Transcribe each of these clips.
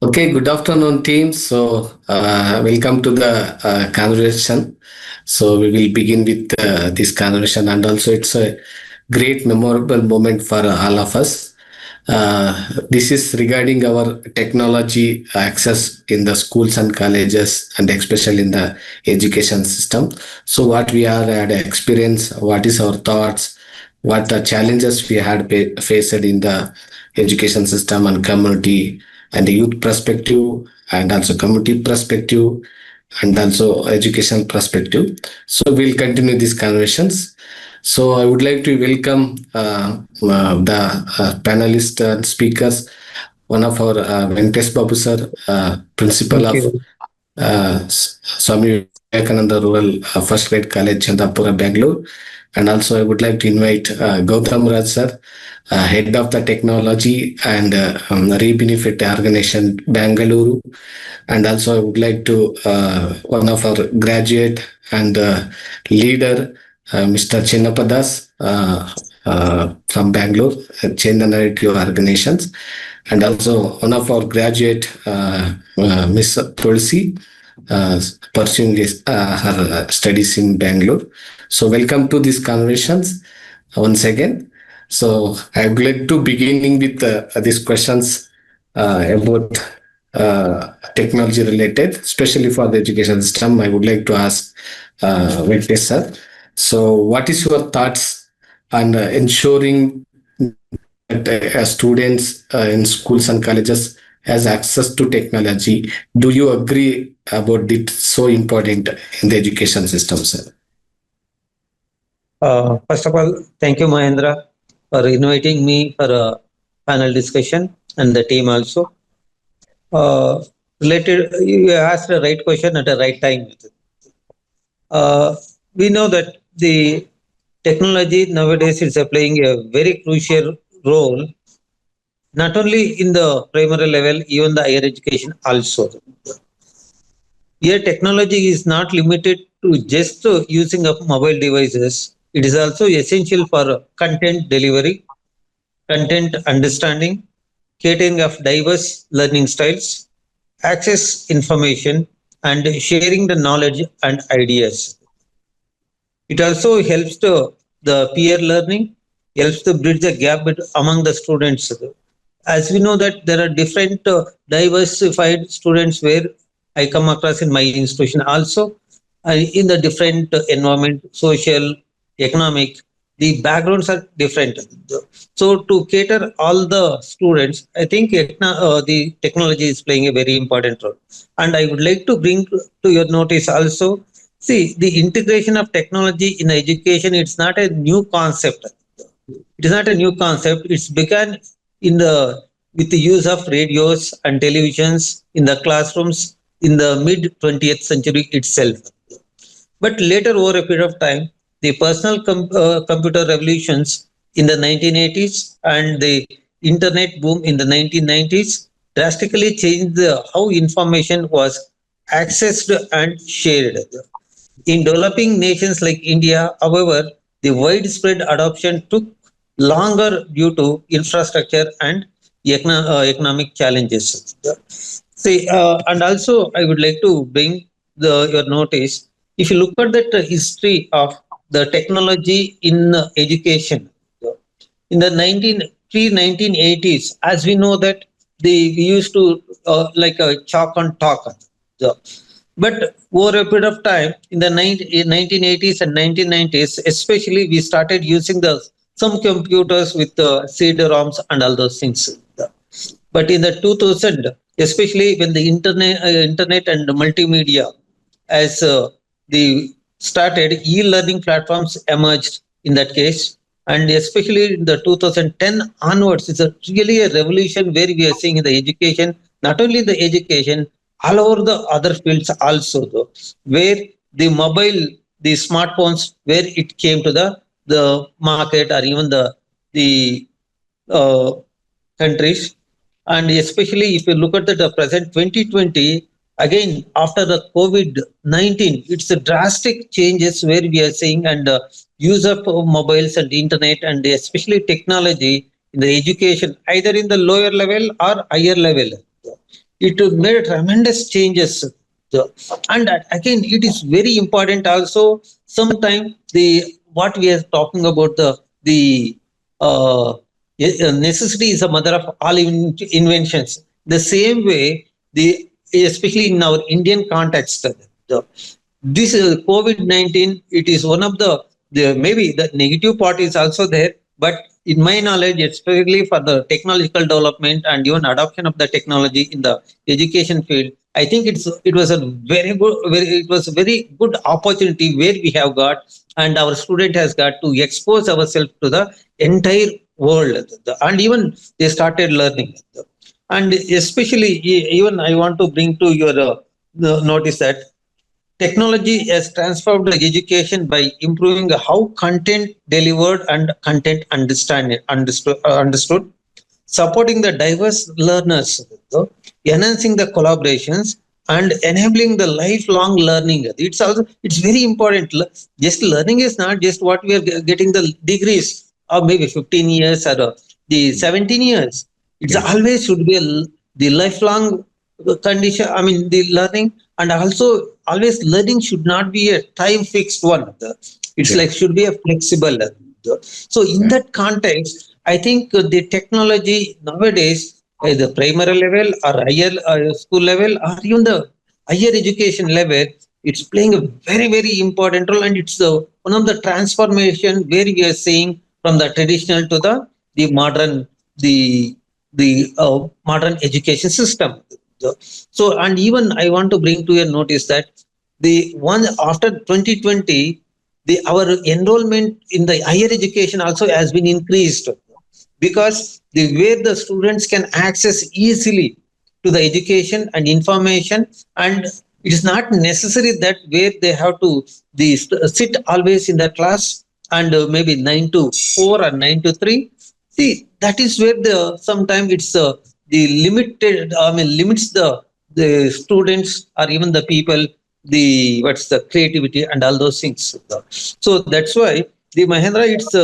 Okay, good afternoon, team. Welcome to the conversation. We will begin with this conversation, and also it's a great memorable moment for all of us. This is regarding our technology access in the schools and colleges, and especially in the education system. So, what we are had experience, what is our thoughts, what the challenges we had faced in the education system and community, and the youth perspective, and also community perspective, and also education perspective. So we'll continue these conversations. So I would like to welcome the panelists and speakers. One of our Mangesh Babu sir, principal Thank of you. Swamiandanda Rural First Grade College, Chandapura, Bangalore. And also I would like to invite Goutham Ravichander sir, head of the technology and re-benefit organization, Bangalore. And also I would like to one of our graduate and leader, Mr. Chinapadas from Bangalore, Change the Narrative Organizations. And also one of our graduate, Miss Tulsi, pursuing her studies in Bangalore. So welcome to these conversations once again. So I would like to beginning with these questions about technology related, especially for the education system. I would like to ask Venkatesh sir. So what is your thoughts on ensuring that students in schools and colleges has access to technology? Do you agree about it so important in the education system, sir? First of all, thank you, Mahendra, for inviting me for a panel discussion and the team also. You asked the right question at the right time. We know that the technology nowadays is playing a very crucial role, not only in the primary level, even the higher education also. Here, technology is not limited to just using of mobile devices. It is also essential for content delivery, content understanding, catering of diverse learning styles, access information, and sharing the knowledge and ideas. It also helps the peer learning, helps to bridge the gap among the students. As we know that there are different diversified students where I come across in my institution also, in the different environment, social, economic, the backgrounds are different. So to cater all the students, I think the technology is playing a very important role. And I would like to bring to your notice also, see, the integration of technology in education, it's not a new concept. It is not a new concept. It's begun in the with the use of radios and televisions in the classrooms in the mid 20th century itself. But later, over a period of time, the personal computer revolutions in the 1980s and the internet boom in the 1990s drastically changed how information was accessed and shared. In developing nations like India, however, the widespread adoption took longer due to infrastructure and economic challenges. See, and also I would like to bring your notice. If you look at the history of the technology in education in the 1980s, as we know that we used to like a chalk and talk. So, but over a period of time, in the 1980s and 1990s, especially, we started using the some computers with the CD-ROMs and all those things. But in the 2000, especially when the internet and multimedia, as the started, e-learning platforms emerged in that case, and especially in the 2010 onwards, it's really a revolution where we are seeing in the education, not only the education, all over the other fields also, though, where the mobile, the smartphones, where it came to the market or even the uh, countries. And especially if you look at the present 2020, again, after the COVID-19, it's a drastic changes where we are seeing and use of mobiles and internet and especially technology in the education, either in the lower level or higher level. it made tremendous changes. And again, it is very important also. Sometimes what we are talking about, the necessity is a mother of all inventions. The same way, especially in our Indian context, this COVID-19, it is one of the maybe the negative part is also there, but in my knowledge, especially for the technological development and even adoption of the technology in the education field, I think it was a it was a very good opportunity where we have got, and our student has got to expose ourselves to the entire world, and even they started learning. And especially, even I want to bring to your notice that technology has transformed education by improving how content delivered and content understood, supporting the diverse learners, enhancing the collaborations, and enabling the lifelong learning. It's very important. Just learning is not just what we are getting the degrees of maybe 15 years or the 17 years. It's always should be the lifelong condition. I mean, the learning, and also always learning should not be a time fixed one. It's like should be a flexible. So in that context, I think the technology nowadays, at the primary level or higher school level or even the higher education level, it's playing a very important role, and it's one of the transformation where we are seeing from the traditional to the modern the modern education system. So, and even I want to bring to your notice that the one after 2020, our enrollment in the higher education also has been increased, because the way the students can access easily to the education and information, and it is not necessary that where they have to sit always in the class and maybe 9 to 4 or 9 to 3. See, that is where sometimes it's the limited, I mean, limits the students or even the people, the what's the creativity and all those things. So that's why the Mahendra, it's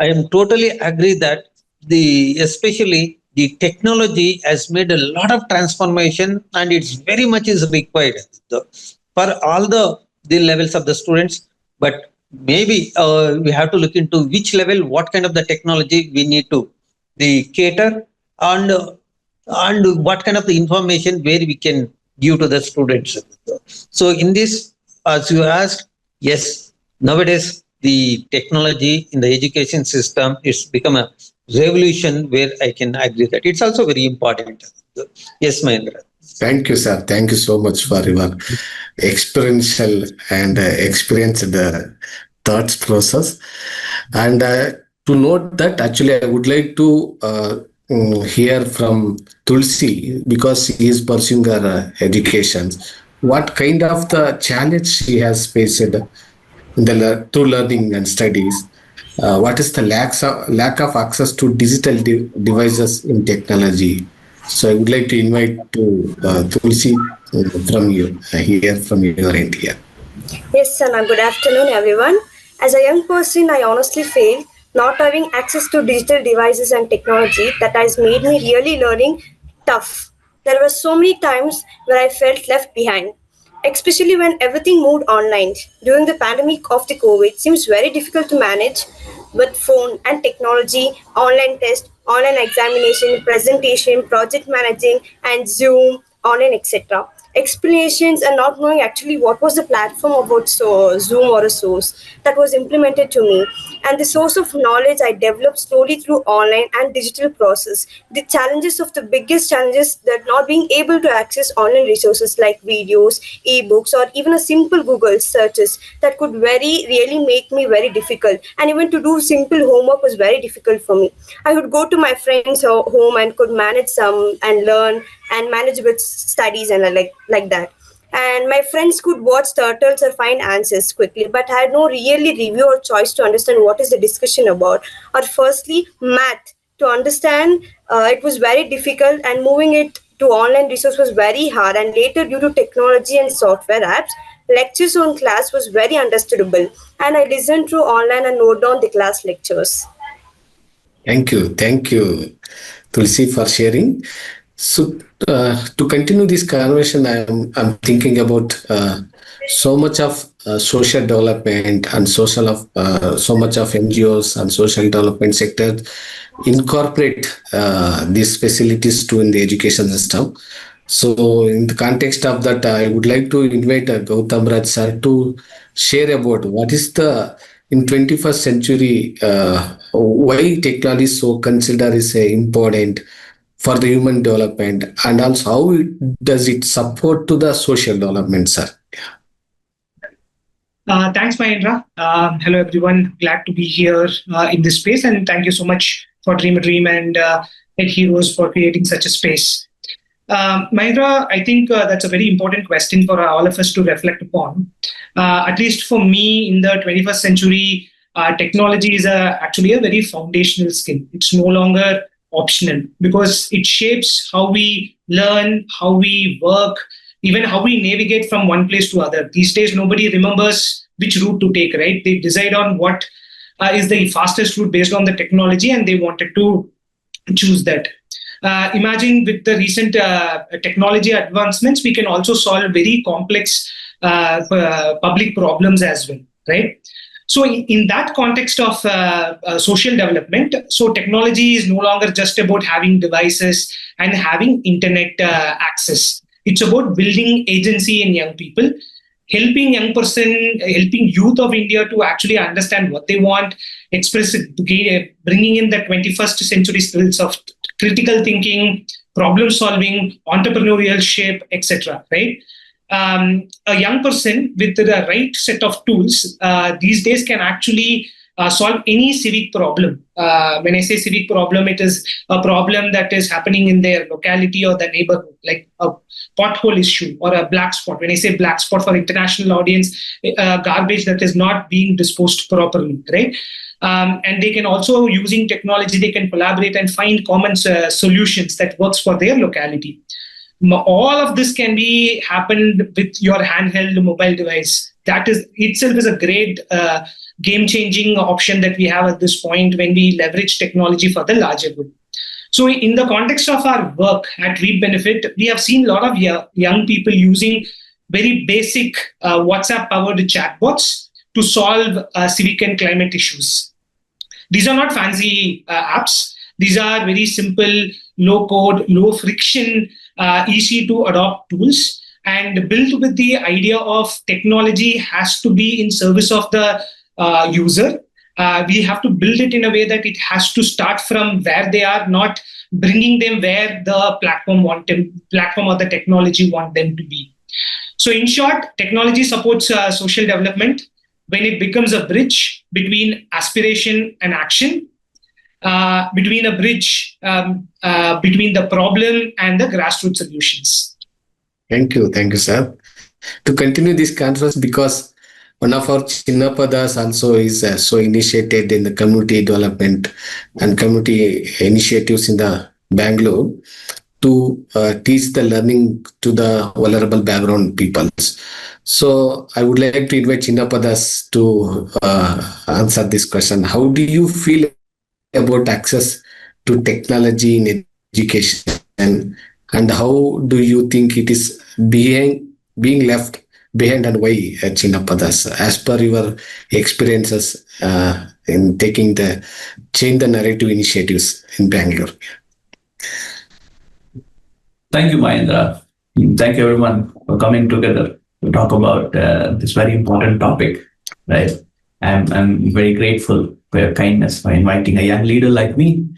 I am totally agree that especially the technology has made a lot of transformation, and it's very much is required for all the levels of the students. But maybe we have to look into which level, what kind of the technology we need to the cater, and what kind of the information where we can give to the students. So in this, as you asked, yes, nowadays the technology in the education system is become a revolution where I can agree that it's also very important. Yes, Mahendra. Thank you, sir. Thank you so much for your experiential and experienced thoughts process. And to note that, actually, I would like to hear from Tulsi, because he is pursuing her education. What kind of the challenge she has faced in through learning and studies? What is the lack of access to digital devices in technology? So I would like to invite to Tulsi from you, hear from your end here. Yes, Sana. Good afternoon, everyone. As a young person, I honestly feel not having access to digital devices and technology that has made me really learning tough. There were so many times where I felt left behind, especially when everything moved online. During the pandemic of the COVID, it seems very difficult to manage with phone and technology, online test, online examination, presentation, project managing, and Zoom, online, etc. Explanations and not knowing actually what was the platform about Zoom or a source that was implemented to me, and the source of knowledge I developed slowly through online and digital process. The challenges of the biggest challenges that not being able to access online resources like videos, ebooks, or even a simple Google searches that could very really make me very difficult, and even to do simple homework was very difficult for me. I would go to my friends' home and could manage some and learn and manage with studies and like that. And my friends could watch turtles or find answers quickly, but I had no really review or choice to understand what is the discussion about. Or firstly, math to understand, it was very difficult, and moving it to online resource was very hard. And later, due to technology and software apps, lectures on class was very understandable, and I listened through online and note down the class lectures. Thank you, Tulsi, for sharing. So to continue this conversation, I'm thinking about so much of social development and so much of NGOs and social development sector incorporate these facilities too in the education system. So in the context of that, I would like to invite Goutham Raj sir to share about what is the in 21st century why technology is so considered is important for the human development, and also how does it support to the social development, sir? Thanks, Mahendra. Hello, everyone. Glad to be here in this space, and thank you so much for Dream a Dream and EdHeroes for creating such a space. Mahendra, I think that's a very important question for all of us to reflect upon. At least for me, in the 21st century, technology is actually a very foundational skill. It's no longer optional because it shapes how we learn, how we work, even how we navigate from one place to other. These days, nobody remembers which route to take, right? They decide on what is the fastest route based on the technology, and they wanted to choose that. Imagine with the recent technology advancements, we can also solve very complex public problems as well, right? So in that context of social development, so technology is no longer just about having devices and having internet access. It's about building agency in young people, helping youth of India to actually understand what they want, express it, bringing in the 21st century skills of critical thinking, problem solving, entrepreneurship, etc. Right? A young person with the right set of tools these days can actually solve any civic problem. When I say civic problem, it is a problem that is happening in their locality or the neighborhood, like a pothole issue or a black spot. When I say black spot for international audience, garbage that is not being disposed properly, right? And they can also, using technology, they can collaborate and find common solutions that works for their locality. All of this can be happened with your handheld mobile device. That is itself is a great game-changing option that we have at this point when we leverage technology for the larger good. So in the context of our work at Reap Benefit, we have seen a lot of young people using very basic WhatsApp-powered chatbots to solve civic and climate issues. These are not fancy apps. These are very simple, low-code, low-friction, easy to adopt tools, and built with the idea of technology has to be in service of the user. We have to build it in a way that it has to start from where they are, not bringing them where the platform or the technology want them to be. So in short, technology supports social development when it becomes a bridge between aspiration and action, between the problem and the grassroots solutions. Thank you, sir. To continue this conference, because one of our Chinapadas also is so initiated in the community development and community initiatives in the Bangalore to teach the learning to the vulnerable background peoples. So I would like to invite Chinapadas to answer this question. How do you feel about access to technology in education, and how do you think it is being left behind, and why, Chinapadas, as per your experiences in taking the change the narrative initiatives in Bangalore? Thank you, Mahendra. Thank you, everyone, for coming together to talk about this very important topic. Right, I'm very grateful for your kindness for inviting a young leader like me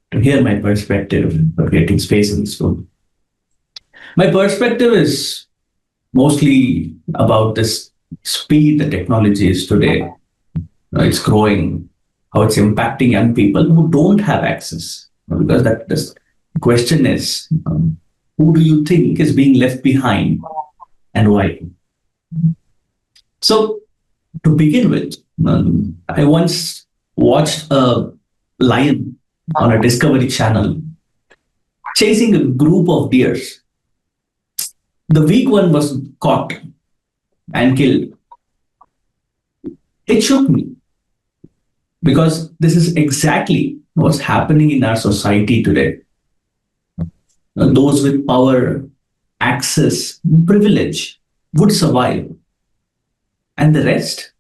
to hear my perspective for creating space in this room. My perspective is mostly about this speed that technology is today. It's growing, how it's impacting young people who don't have access. Because the question is, who do you think is being left behind and why? So to begin with, I once watched a lion on a Discovery Channel chasing a group of deers. The weak one was caught and killed. It shook me because this is exactly what's happening in our society today. those with power, access, privilege would survive, and the rest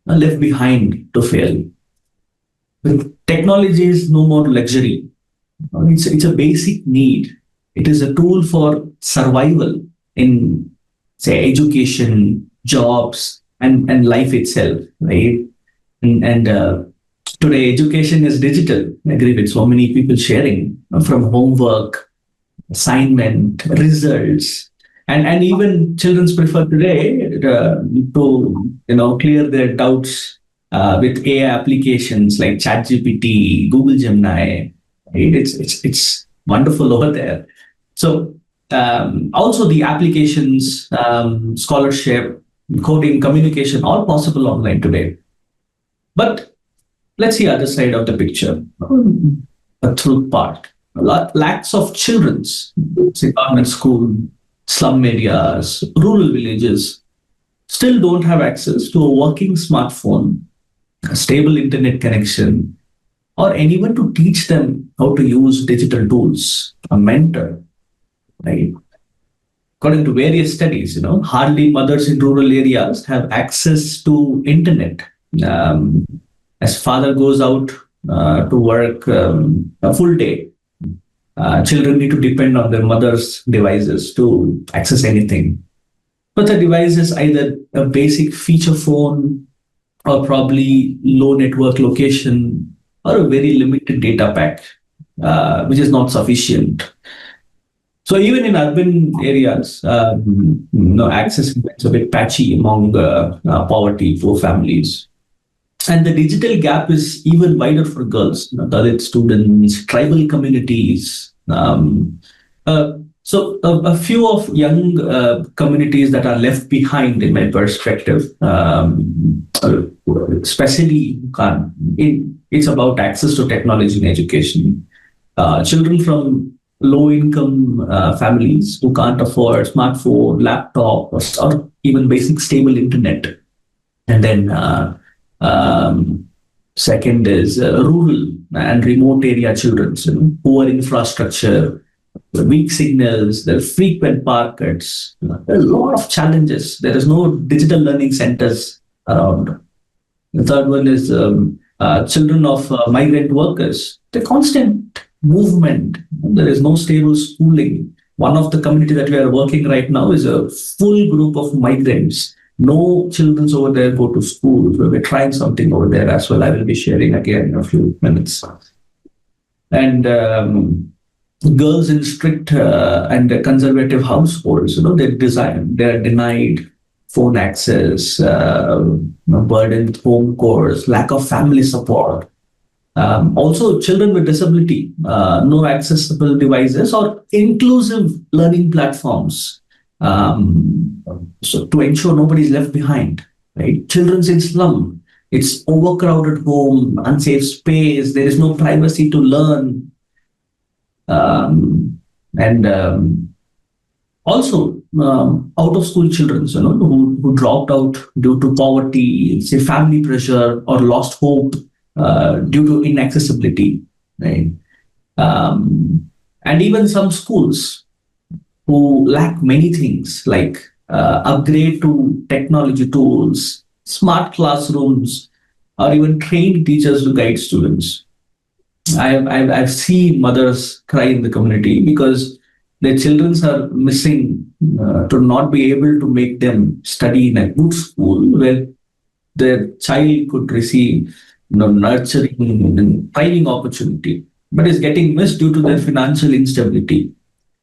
are left behind to fail. Technology is no more luxury. It's a basic need. It is a tool for survival in, say, education, jobs, and life itself, right? And today, education is digital. I agree with so many people sharing from homework, assignment, results, and even children prefer today to clear their doubts with AI applications like ChatGPT, Google Gemini. Right? It's wonderful over there. So also the applications, scholarship, coding, communication, all possible online today. But let's see the other side of the picture, a truth part. Lakhs of children's, say government school, slum areas, rural villages, still don't have access to a working smartphone, a stable internet connection, or anyone to teach them how to use digital tools, a mentor, right? According to various studies, hardly mothers in rural areas have access to internet. As father goes out to work a full day, children need to depend on their mother's devices to access anything. But the device is either a basic feature phone or probably low network location or a very limited data pack, which is not sufficient. So even in urban areas, access is a bit patchy among poverty, poor families. And the digital gap is even wider for girls, Dalit students, tribal communities. So a few of young communities that are left behind, in my perspective, especially it's about access to technology and education. Children from low-income families who can't afford smartphone, laptop, or even basic stable internet. And then second is rural and remote area children, poor infrastructure, weak signals, there are frequent power cuts. There are a lot of challenges. There is no digital learning centers around. The third one is children of migrant workers. The constant movement. There is no stable schooling. One of the community that we are working right now is a full group of migrants. No children over there go to school. So we're trying something over there as well. I will be sharing again in a few minutes. And girls in strict and conservative households, they're denied phone access, burden with home chores, lack of family support. Also, children with disability, no accessible devices or inclusive learning platforms. So to ensure nobody's left behind, right? Children's in slum, it's overcrowded home, unsafe space, there is no privacy to learn. Also out of school children, who dropped out due to poverty, say family pressure, or lost hope due to inaccessibility, right? And even some schools who lack many things like upgrade to technology tools, smart classrooms, or even trained teachers to guide students. I've seen mothers cry in the community because their children are missing to not be able to make them study in a good school where their child could receive nurturing and thriving opportunity, but is getting missed due to their financial instability.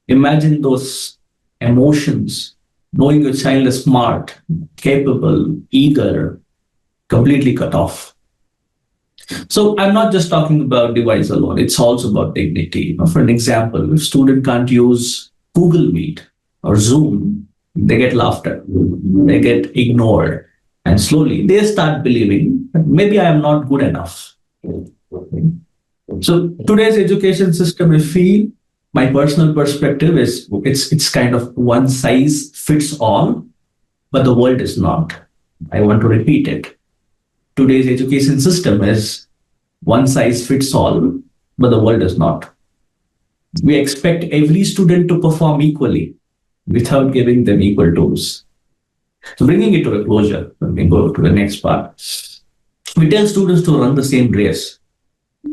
Imagine those emotions, knowing your child is smart, capable, eager, completely cut off. So I'm not just talking about device alone. It's also about dignity. For an example, if student can't use Google Meet or Zoom, they get laughed at, they get ignored, and slowly they start believing that maybe I am not good enough. So today's education system, I feel, my personal perspective is it's kind of one size fits all, but the world is not. I want to repeat it. Today's education system is one size fits all, but the world is not. We expect every student to perform equally without giving them equal tools. So bringing it to a closure, when we go to the next part, we tell students to run the same race.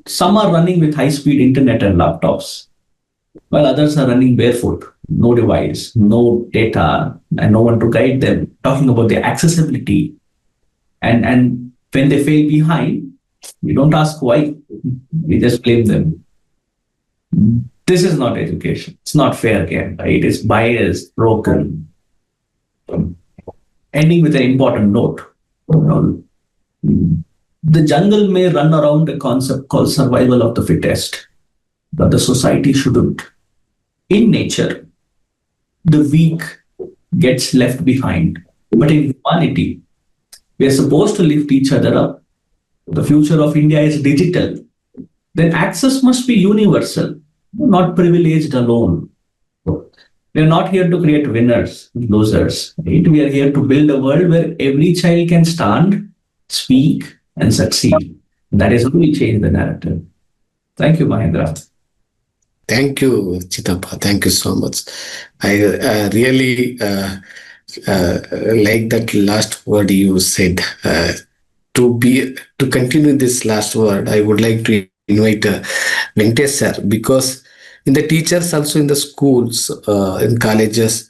Some are running with high-speed internet and laptops, while others are running barefoot, no device, no data, and no one to guide them, talking about the accessibility. And when they fail behind, we don't ask why, we just blame them. This is not education. It's not fair game, right? It is biased, broken. Ending with an important note. The jungle may run around a concept called survival of the fittest, but the society shouldn't. In nature, the weak gets left behind. But in humanity, we are supposed to lift each other up. The future of India is digital. Then access must be universal, not privileged alone. We are not here to create winners, losers. Right? We are here to build a world where every child can stand, speak, and succeed. That is how we change the narrative. Thank you, Mahendra. Thank you, Chitappa. Thank you so much. I really like that last word you said. To continue this last word, I would like to invite Venkatesh sir, because in the teachers also in the schools, in colleges,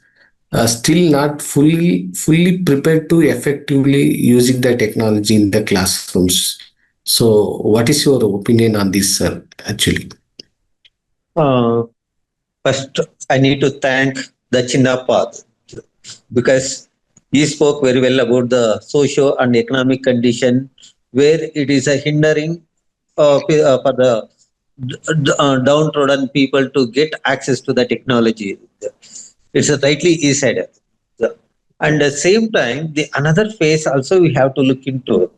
still not fully prepared to effectively using the technology in the classrooms. So, what is your opinion on this, sir? Actually, First, I need to thank the Chinapadas because he spoke very well about the socio and economic condition where it is a hindering for the downtrodden people to get access to the technology. It's rightly he said. And at the same time, the another phase also we have to look into.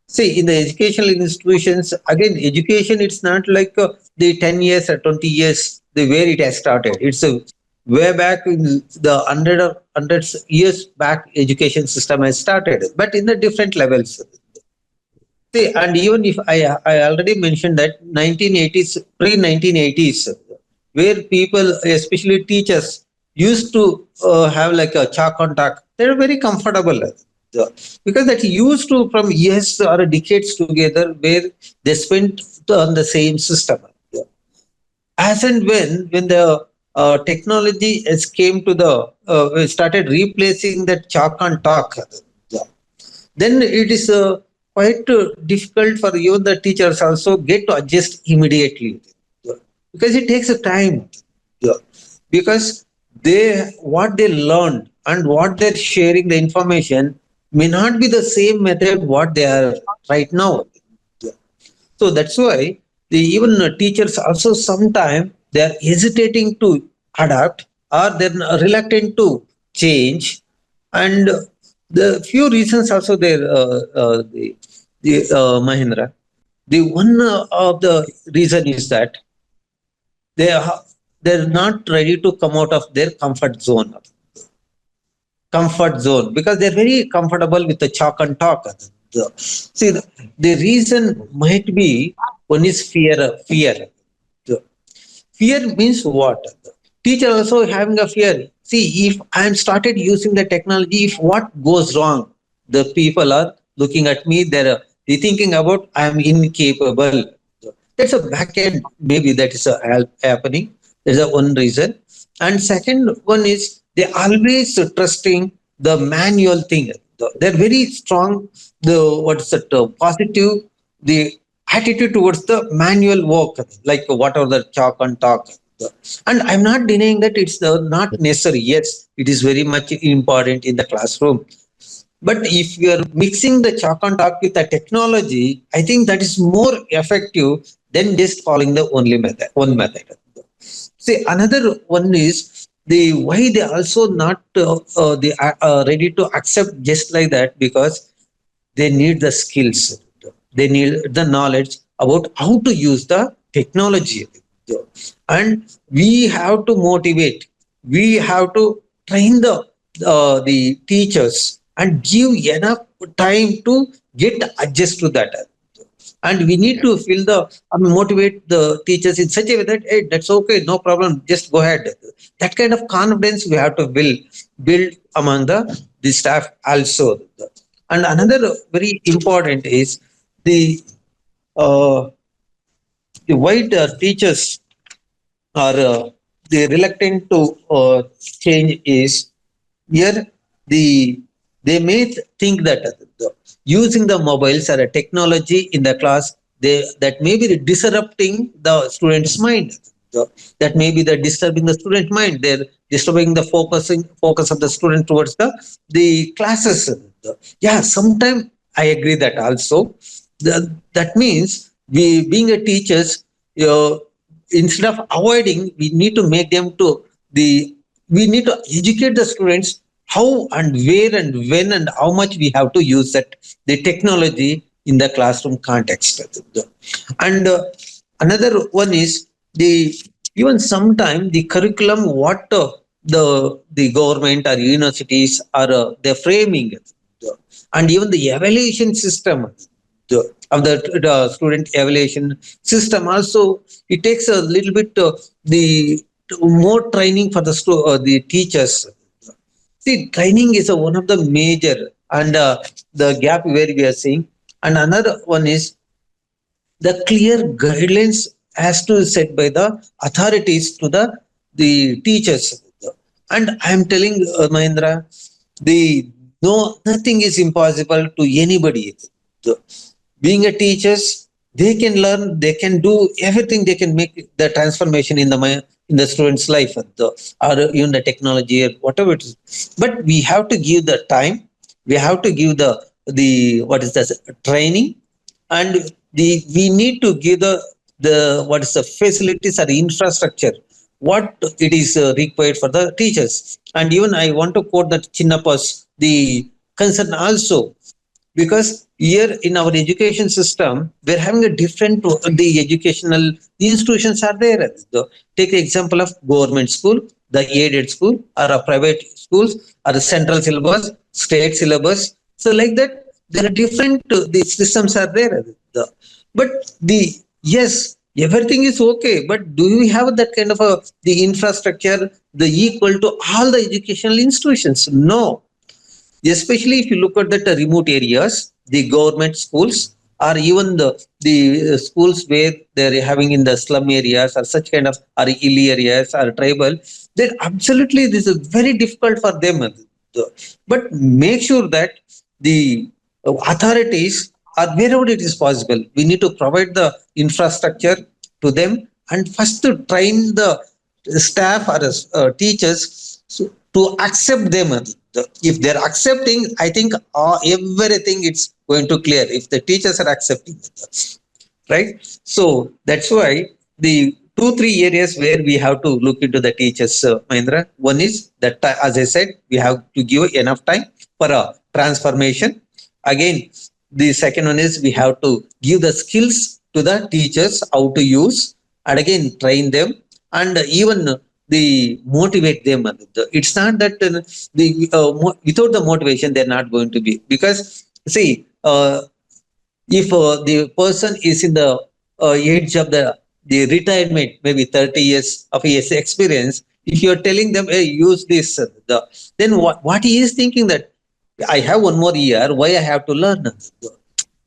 See, in the educational institutions, again, education, it's not like the 10 years or 20 years, the where it has started. It's a way back in the hundreds years back, education system has started, but in the different levels. See, and even if I already mentioned that 1980s, pre-1980s, where people, especially teachers, used to have like a chalk on talk, they're very comfortable. Because that used to from years or decades together where they spent on the same system. As and when the technology has came to the started replacing that chalk and talk, then it is quite difficult for even the teachers also get to adjust immediately because it takes a time. Because what they learned and what they're sharing the information may not be the same method what they are right now. So that's why even teachers also sometimes they are hesitating to adapt or they're reluctant to change, and the few reasons also there. Mahendra, the one of the reason is that they are they're not ready to come out of their comfort zone because they're very comfortable with the chalk and talk. See, the reason might be one is fear. Fear means what? Teacher also having a fear. See, if I am started using the technology, if what goes wrong, the people are looking at me. They're thinking about I am incapable. That's a back end. Maybe that is happening. There's a one reason, and second one is they always trusting the manual thing. They're very strong. The what's it? Positive. The attitude towards the manual work, like whatever the chalk and talk. And I'm not denying that it's not necessary. Yes, it is very much important in the classroom. But if you're mixing the chalk and talk with the technology, I think that is more effective than just following the one method. See, another one is the why they also not ready to accept just like that because they need the skills, they need the knowledge about how to use the technology, and we have to motivate, we have to train the teachers and give enough time to get adjust to that. And we need to feel motivate the teachers in such a way that, hey, that's okay, no problem, just go ahead. That kind of confidence we have to build among the staff also. And another very important is the white teachers are the reluctant to change is here the they may think that using the mobiles or a technology in the class that may be disrupting the student's mind. That may be the disturbing the student mind. They're disturbing the focus of the student towards the classes. Yeah, sometimes I agree that also. That means we being a teachers, instead of avoiding, we need to make them to the we need to educate the students how and where and when and how much we have to use that the technology in the classroom context. And another one is the even sometime the curriculum what the government or universities are they're framing, and even the evaluation system of the student evaluation system also, it takes a little bit the more training for the teachers. See, training is one of the major and the gap where we are seeing. And another one is the clear guidelines has to set by the authorities to the teachers. And I am telling Mahendra, the no nothing is impossible to anybody. Being a teachers, they can learn, they can do everything, they can make the transformation in the student's life, or even the technology or whatever it is. But we have to give the time, we have to give the what is the training, and we need to give the what is the facilities or infrastructure what it is required for the teachers. And even I want to quote that Chinapadas the concern also, because here in our education system we're having a different the educational institutions are there. Take the example of government school, the aided school, or a private schools, or the central syllabus, state syllabus. So like that there are different the systems are there. But the yes, everything is okay, but do we have that kind of the infrastructure the equal to all the educational institutions? No. Especially if you look at the remote areas, the government schools, or even the schools where they're having in the slum areas or such kind of or hilly areas or tribal, then absolutely this is very difficult for them. But make sure that the authorities or wherever it is possible, we need to provide the infrastructure to them, and first to train the staff or teachers to accept them. If they're accepting, I think everything it's going to clear if the teachers are accepting, right? So that's why the 2-3 areas where we have to look into the teachers, Mahendra. One is that, as I said, we have to give enough time for a transformation. Again, the second one is we have to give the skills to the teachers how to use, and again train them, and even the motivate them. It's not that without the motivation they're not going to be, because see, if the person is in the age of the retirement, maybe 30 years of his experience, if you're telling them, hey, use this, then what he is thinking that I have one more year, why I have to learn?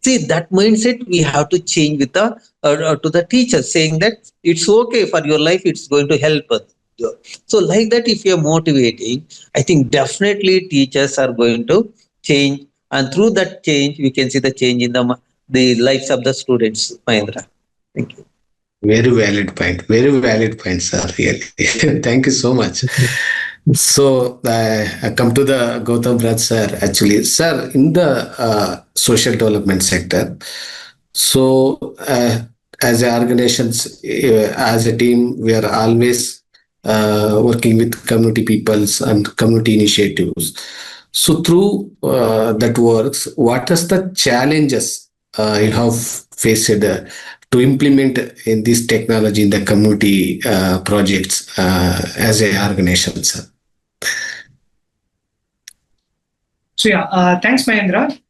See, that mindset we have to change with the to the teachers, saying that it's okay for your life, it's going to help us. So like that, if you're motivating, I think definitely teachers are going to change, and through that change we can see the change in the lives of the students. Mahendra, thank you. Very valid point. Very valid point, sir. Really. Thank you so much. So I come to the Goutham Raj sir. Actually, sir, in the social development sector, so as a organizations, as a team, we are always working with community peoples and community initiatives. So through that works, what is the challenges you have faced to implement in this technology in the community projects as a organization, sir? So yeah, thanks, Mahendra.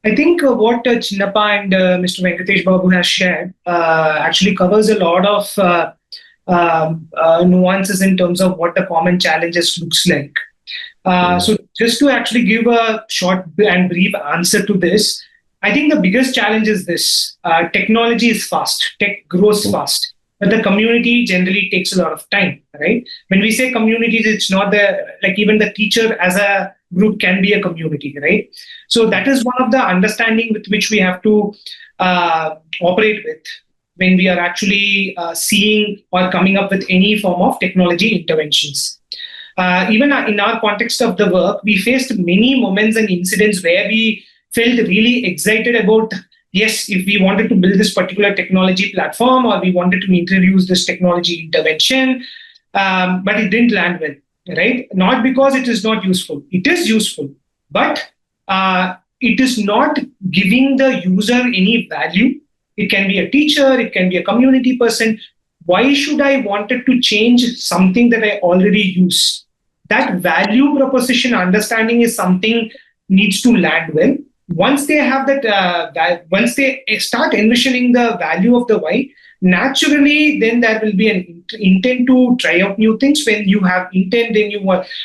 I think what Chinnappa and Mr. Venkatesh Babu has shared actually covers a lot of nuances in terms of what the common challenges looks like. So just to actually give a short and brief answer to this, I think the biggest challenge is this. Technology is fast. Tech grows fast. But the community generally takes a lot of time, right? When we say communities, it's not like even the teacher as a group can be a community, right? So that is one of the understanding with which we have to operate with when we are actually seeing or coming up with any form of technology interventions. Even in our context of the work, we faced many moments and incidents where we felt really excited about, yes, if we wanted to build this particular technology platform or we wanted to introduce this technology intervention, but it didn't land well, right? Not because it is not useful. It is useful, but it is not giving the user any value. It can be a teacher, it can be a community person. Why should I wanted to change something that I already use? That value proposition understanding is something needs to land well. Once they have that, once they start envisioning the value of the why, naturally, then there will be an intent to try out new things. When you have intent, then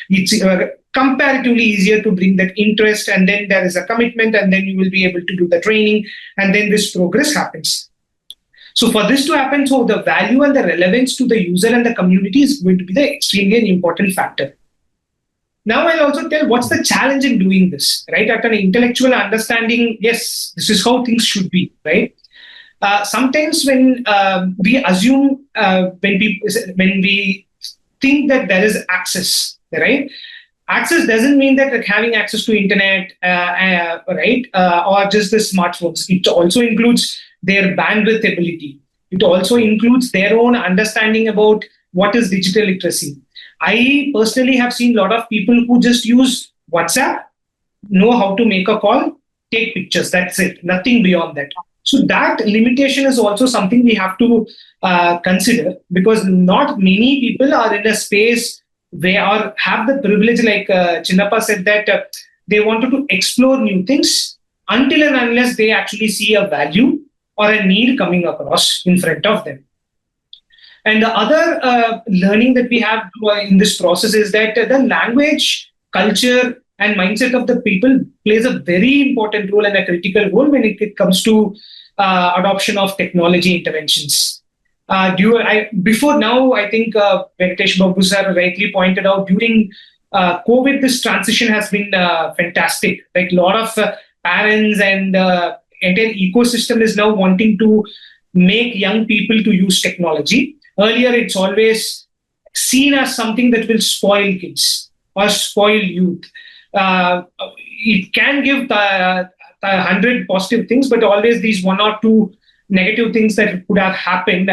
it's comparatively easier to bring that interest, and then there is a commitment, and then you will be able to do the training, and then this progress happens. So for this to happen, so the value and the relevance to the user and the community is going to be the extremely important factor. Now I'll also tell what's the challenge in doing this, right? At an intellectual understanding, yes, this is how things should be, right? Sometimes when we assume, when we think that there is access, right? Access doesn't mean that having access to internet, right? Or just the smartphones. It also includes their bandwidth ability. It also includes their own understanding about what is digital literacy. I personally have seen a lot of people who just use WhatsApp, know how to make a call, take pictures. That's it. Nothing beyond that. So that limitation is also something we have to consider, because not many people are in a space where have the privilege, like Chinnappa said, that they wanted to explore new things until and unless they actually see a value or a need coming across in front of them. And the other learning that we have in this process is that the language, culture, and mindset of the people plays a very important role and a critical role when it comes to adoption of technology interventions. Before now, I think Venkatesh Babu sir rightly pointed out, during COVID, this transition has been fantastic. Like a lot of parents and entire ecosystem is now wanting to make young people to use technology. Earlier, it's always seen as something that will spoil kids or spoil youth. It can give 100 positive things, but always these one or two negative things that could have happened.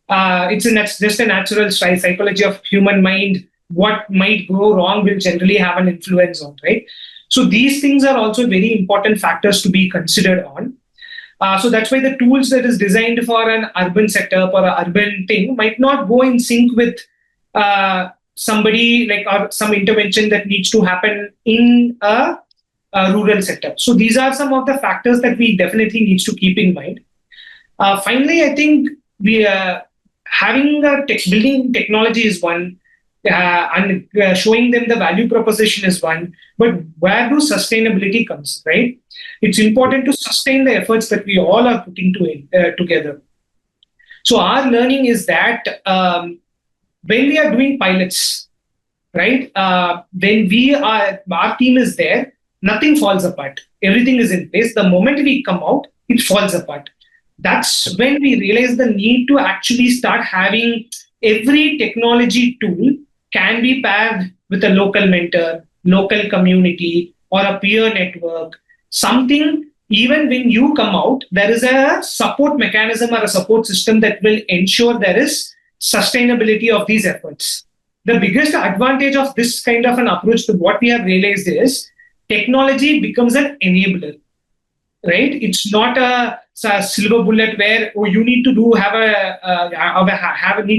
It's just a natural psychology of human mind. What might go wrong will generally have an influence on, right? So these things are also very important factors to be considered on. So that's why the tools that is designed for an urban setup or an urban thing might not go in sync with somebody like or some intervention that needs to happen in a rural setup. So these are some of the factors that we definitely need to keep in mind. Finally, I think we having building technology is one, and showing them the value proposition is one. But where do sustainability comes, right? It's important to sustain the efforts that we all are putting together. So our learning is that when we are doing pilots, right? When our team is there, nothing falls apart. Everything is in place. The moment we come out, it falls apart. That's when we realize the need to actually start having every technology tool can be paired with a local mentor, local community, or a peer network. Something, even when you come out, there is a support mechanism or a support system that will ensure there is sustainability of these efforts. The biggest advantage of this kind of an approach to what we have realized is technology becomes an enabler, right? It's not a silver bullet where you need to need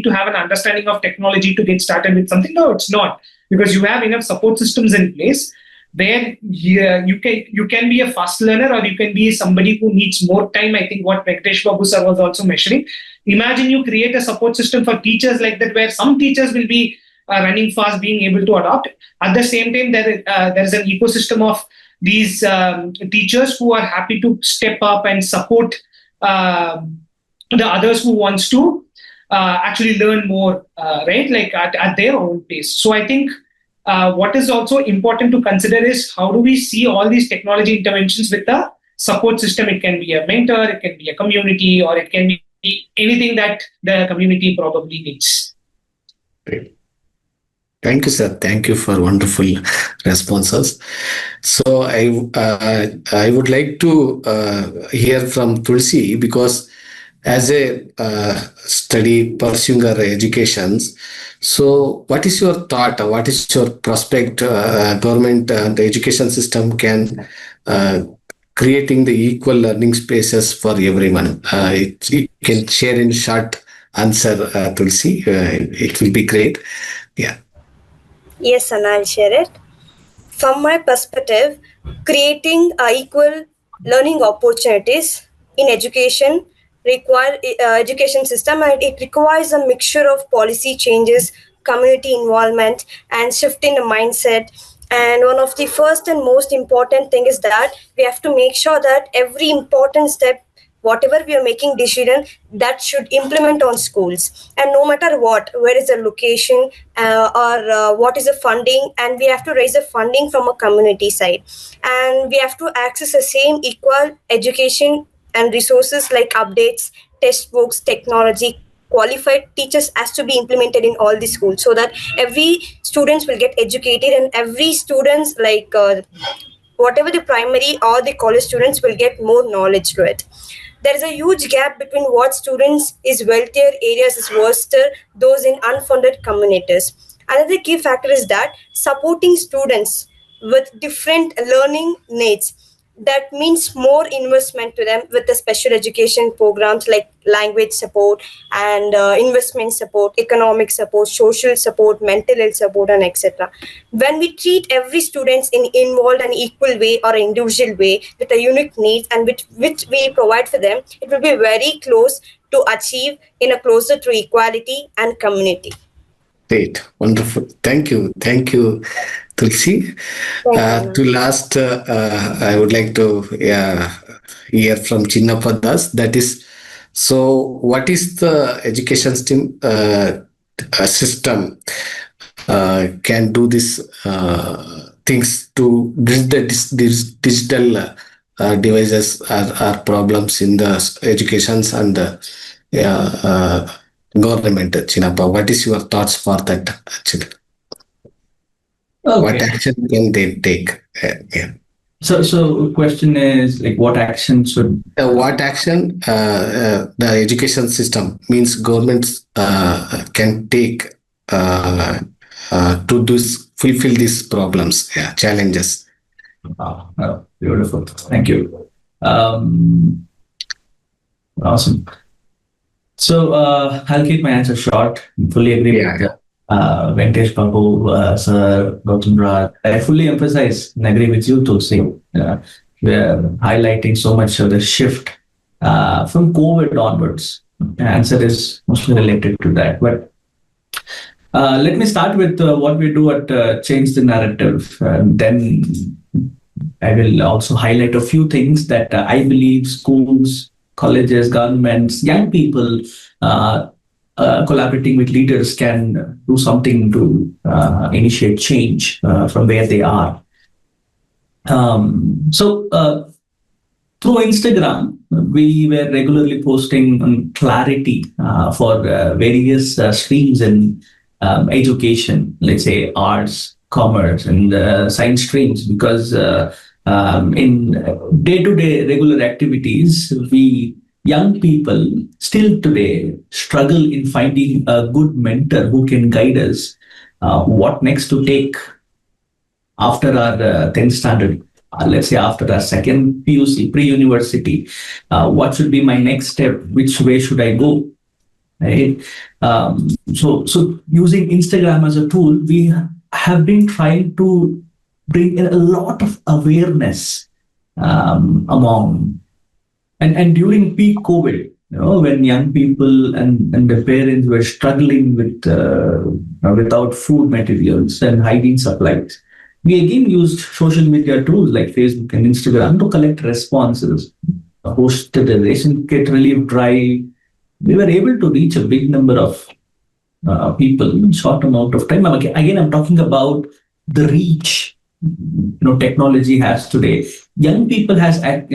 to have an understanding of technology to get started with something. No, it's not, because you have enough support systems in place. where you can be a fast learner or you can be somebody who needs more time. I think what Mangesh Babu sir was also mentioning. Imagine you create a support system for teachers like that, where some teachers will be running fast, being able to adopt. At the same time, there is an ecosystem of these teachers who are happy to step up and support the others who wants to actually learn more, right? Like at their own pace. So I think what is also important to consider is how do we see all these technology interventions with the support system. It can be a mentor, it can be a community, or it can be anything that the community probably needs. Great. Thank you, sir. Thank you for wonderful responses. So I would like to hear from Tulsi, because as a study pursuing her educations, so what is your thought? What is your prospect? Government and the education system can creating the equal learning spaces for everyone. You can share in short answer, Tulsi. It will be great. Yeah. Yes, and I'll share it. From my perspective, creating equal learning opportunities in education require education system, and it requires a mixture of policy changes, community involvement, and shift in the mindset. And one of the first and most important thing is that we have to make sure that every important step, whatever we are making decision, that should implement on schools, and no matter what, where is the location, or what is the funding, and we have to raise the funding from a community side, and we have to access the same equal education and resources like updates, textbooks, technology. Qualified teachers has to be implemented in all the schools, so that every students will get educated, and every students whatever the primary or the college students will get more knowledge to it. There is a huge gap between what students is wealthier areas is worse those in unfunded communities. Another key factor is that supporting students with different learning needs. That means more investment to them with the special education programs like language support and investment support, economic support, social support, mental health support, and etc. When we treat every student involved in an equal way or an individual way with a unique needs and which we provide for them, it will be very close to achieve in a closer to equality and community. Great, wonderful. Thank you, Tulsi. To last, I would like to hear from Chinapadas. That is, so what is the education system can do this things to bridge the digital devices are problems in the educations and government, Chinapa. What is your thoughts for that, actually? Okay. What action can they take? So question is like, what action should? What action the education system means governments can take to fulfill these problems, challenges. Oh, beautiful. Thank you. Awesome. So I'll keep my answer short. Fully agree with Mangesh Babu, sir, Goutham Raj. I fully emphasize and agree with you, Tulsi. We're highlighting so much of the shift from COVID onwards. The answer is mostly related to that. But let me start with what we do at Change the Narrative. Then I will also highlight a few things that I believe schools, colleges, governments, young people collaborating with leaders can do something to initiate change from where they are. So through Instagram, we were regularly posting on clarity for various streams in education, let's say arts, commerce, and science streams, because in day-to-day regular activities, we young people still today struggle in finding a good mentor who can guide us what next to take after our 10th standard, let's say after our second PUC, pre-university. What should be my next step? Which way should I go? Right? So using Instagram as a tool, we have been trying to bring in a lot of awareness among. And during peak COVID, when young people and their parents were struggling with without food materials and hygiene supplies, we again used social media tools like Facebook and Instagram to collect responses, hosted a ration kit relief drive. We were able to reach a big number of people in short amount of time. Again, I'm talking about the reach technology has today. Young people has been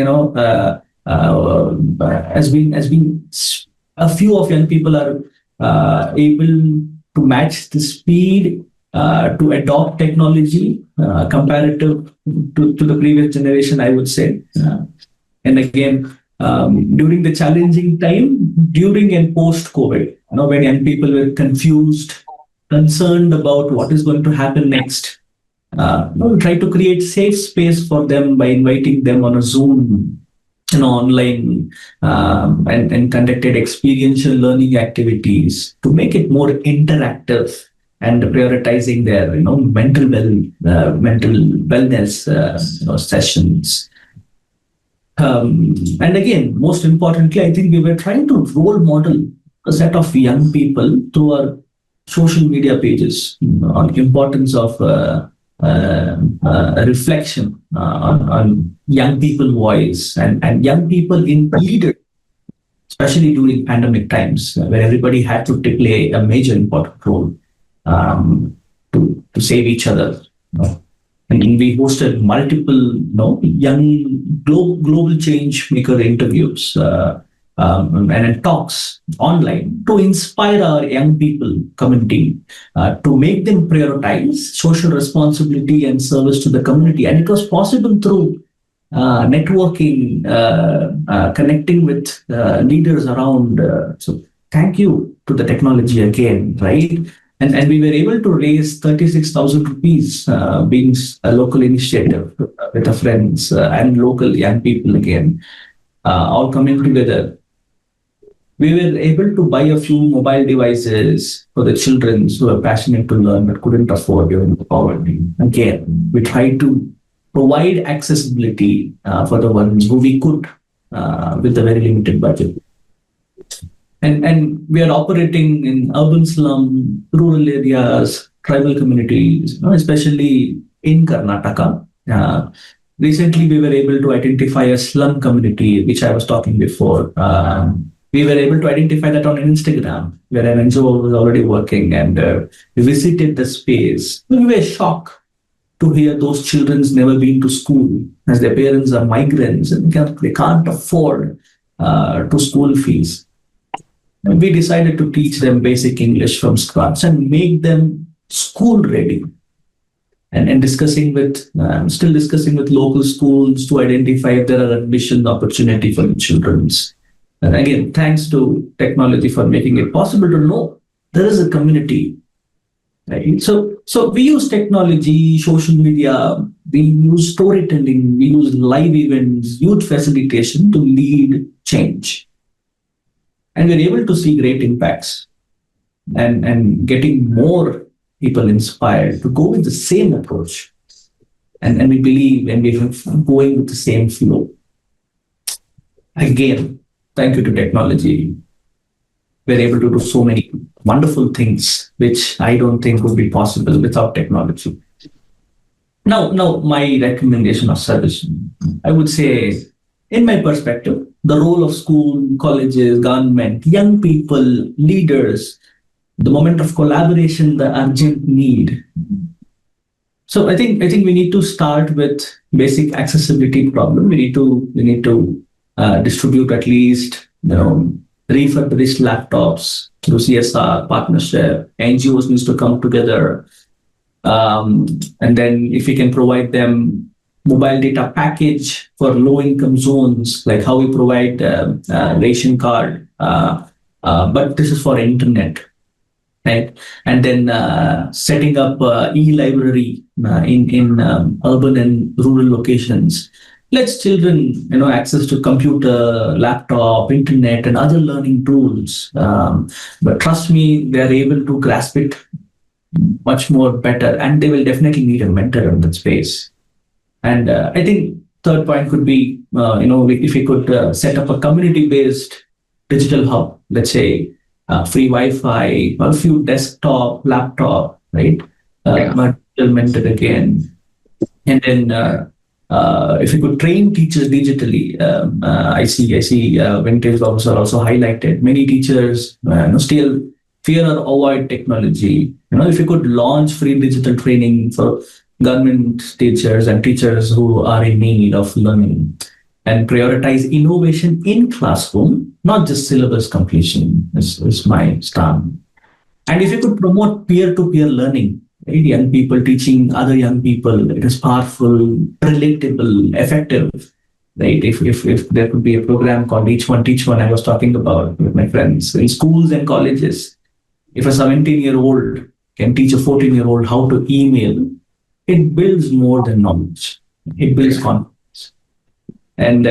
a few of young people are able to match the speed to adopt technology comparative to the previous generation, I would say. And again, during the challenging time, during and post-COVID, when young people were confused, concerned about what is going to happen next, we try to create safe space for them by inviting them on a Zoom, online, and conducted experiential learning activities to make it more interactive and prioritizing their mental wellness sessions. And again, most importantly, I think we were trying to role model a set of young people through our social media pages on the importance of a reflection on young people voice and young people in leadership, especially during pandemic times where everybody had to play a major important role to save each other. And we hosted multiple young global change maker interviews and talks online to inspire our young people community to make them prioritize social responsibility and service to the community. And it was possible through networking, connecting with leaders around. So thank you to the technology again, right? And we were able to raise 36,000 rupees, being a local initiative with our friends and local young people again, all coming together. We were able to buy a few mobile devices for the children who were passionate to learn but couldn't afford during the poverty. Again, we tried to provide accessibility for the ones who we could with a very limited budget. And we are operating in urban slum, rural areas, tribal communities, especially in Karnataka. Recently, we were able to identify a slum community, which I was talking before. We were able to identify that on Instagram, where an NGO was already working, and we visited the space. We were shocked to hear those children's never been to school, as their parents are migrants and they can't afford to school fees. And we decided to teach them basic English from scratch and make them school ready. And still discussing with local schools to identify if there are admission opportunity for the children. And again, thanks to technology for making it possible to know there is a community. Right? So we use technology, social media, we use storytelling, we use live events, youth facilitation to lead change. And we're able to see great impacts and getting more people inspired to go with the same approach. And we believe and we're going with the same flow. Again, thank you to technology. We're able to do so many wonderful things, which I don't think would be possible without technology. Now, my recommendation or suggestion, I would say, in my perspective, the role of school, colleges, government, young people, leaders, the moment of collaboration, the urgent need. So I think we need to start with basic accessibility problem. We need to distribute at least refurbished laptops through CSR partnership. NGOs needs to come together, and then if we can provide them mobile data package for low-income zones, like how we provide ration card, but this is for internet, right? And then setting up e-library in urban and rural locations. Let's children, access to computer, laptop, internet, and other learning tools. But trust me, they are able to grasp it much more better, and they will definitely need a mentor in that space. And I think third point could be, if we could set up a community-based digital hub, let's say free Wi-Fi, a few desktop, laptop, right? Digital mentor again. And then if we could train teachers digitally, I see Venkatesh Babu sir also highlighted many teachers still fear or avoid technology. If we could launch free digital training for government teachers and teachers who are in need of learning, and prioritize innovation in classroom, not just syllabus completion, is my stand. And if you could promote peer-to-peer learning, right? Young people teaching other young people, it is powerful, relatable, effective, right? If there could be a program called Each One Teach One, I was talking about with my friends, in schools and colleges, if a 17-year-old can teach a 14-year-old how to email, it builds more than knowledge. It builds confidence. And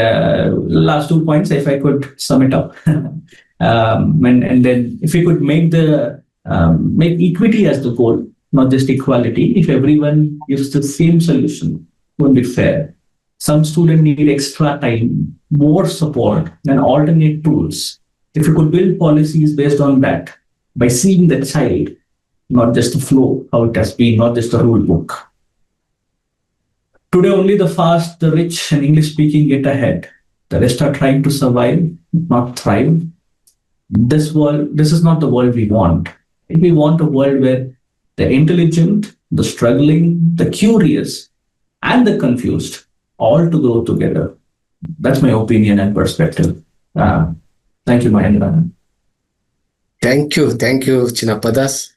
last 2 points, if I could sum it up, and then if we could make equity as the goal, not just equality. If everyone gives the same solution, it won't be fair. Some students need extra time, more support, and alternate tools. If you could build policies based on that, by seeing the child, not just the flow, how it has been, not just the rule book. Today, only the fast, the rich, and English-speaking get ahead. The rest are trying to survive, not thrive. This is not the world we want. We want a world where the intelligent, the struggling, the curious, and the confused all to grow together. That's my opinion and perspective. Thank you, Mahendra. Thank you, Chinapadas,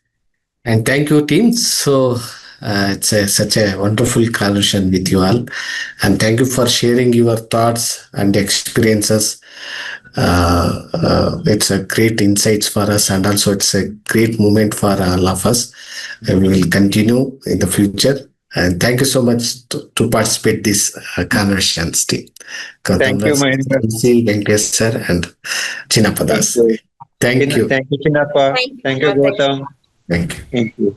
and thank you, team. So it's such a wonderful conversation with you all, and thank you for sharing your thoughts and experiences. It's a great insights for us, and also it's a great moment for all of us. And we will continue in the future. And thank you so much to participate this conversations team. Thank you, Mahendra. Tulsi, Venkatesh sir, and Chinapadas. Thank you. Thank you, Chinapa. Thank you, Goutham. Thank you. Thank you.